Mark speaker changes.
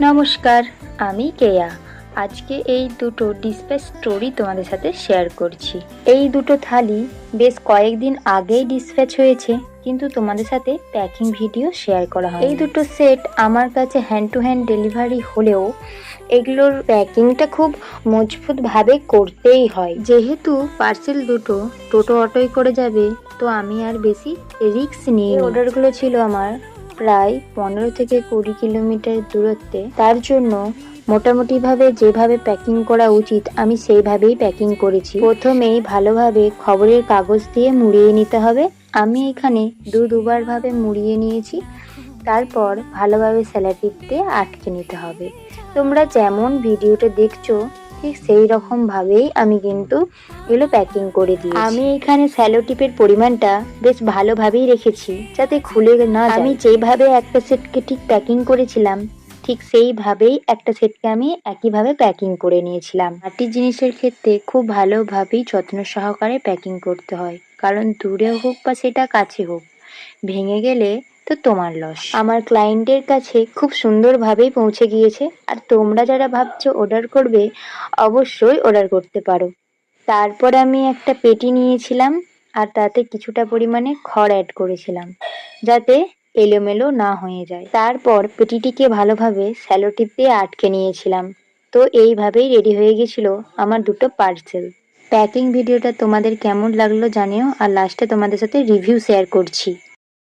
Speaker 1: নমস্কার, আমি কেয়া। আজকে এই দুটো ডিসপ্যাচ স্টোরি তোমাদের সাথে শেয়ার করছি। এই দুটো থালি বেশ কয়েকদিন আগেই ডিসপ্যাচ হয়েছে, কিন্তু তোমাদের সাথে প্যাকিং ভিডিও শেয়ার করা হয়। এই দুটো সেট আমার কাছে হ্যান্ড টু হ্যান্ড ডেলিভারি হলেও এগুলোর প্যাকিংটা খুব মজবুতভাবে করতেই হয়। যেহেতু পার্সেল দুটো টোটো অটোয় করে যাবে, তো আমি আর বেশি রিস্ক নিই। অর্ডারগুলো ছিল আমার প্রায় 15 থেকে 20 কিলোমিটার দূরত্বে। তার জন্য মোটামুটিভাবে যেভাবে প্যাকিং করা উচিত আমি সেইভাবেই প্যাকিং করেছি। প্রথমেই ভালোভাবে খবরের কাগজ দিয়ে মুড়িয়ে নিতে হবে। আমি এখানে দুবার ভাবে মুড়িয়ে নিয়েছি। তারপর ভালোভাবে সেলোটেপ দিয়ে আটকে নিতে হবে। তোমরা যেমন ভিডিওটা দেখছো ঠিক সেই রকম ভাবেই আমি কিন্তু এগুলো প্যাকিং করে দিয়েছি। আমি এখানে সেলোটেপের পরিমাণটা বেশ ভালোভাবেই রেখেছি যাতে খুলে না যায়। আমি যেভাবে একটা সেটকে ঠিক প্যাকিং করেছিলাম ঠিক সেইভাবেই একটা সেটকে আমি একইভাবে প্যাকিং করে নিয়েছিলাম। মাটির জিনিসের ক্ষেত্রে খুব ভালোভাবেই যত্ন সহকারে প্যাকিং করতে হয়, কারণ দূরে হোক বা সেটা কাছে হোক, ভেঙে গেলে তো তোমার লস। আমার ক্লায়েন্টের কাছে খুব সুন্দরভাবেই পৌঁছে গিয়েছে। আর তোমরা যারা ভাবছো অর্ডার করবে, অবশ্যই অর্ডার করতে পারো। তারপর আমি একটা পেটি নিয়েছিলাম আর তাতে কিছুটা পরিমাণে খড় অ্যাড করেছিলাম যাতে এলোমেলো না হয়ে যায়। তারপর পেটিটিকে ভালোভাবে সেলোটেপ দিয়ে আটকে নিয়েছিলাম। তো এইভাবেই রেডি হয়ে গেছিল আমার দুটো পার্সেল। প্যাকিং ভিডিওটা তোমাদের কেমন লাগলো জানিও, আর লাস্টে তোমাদের সাথে রিভিউ শেয়ার করছি।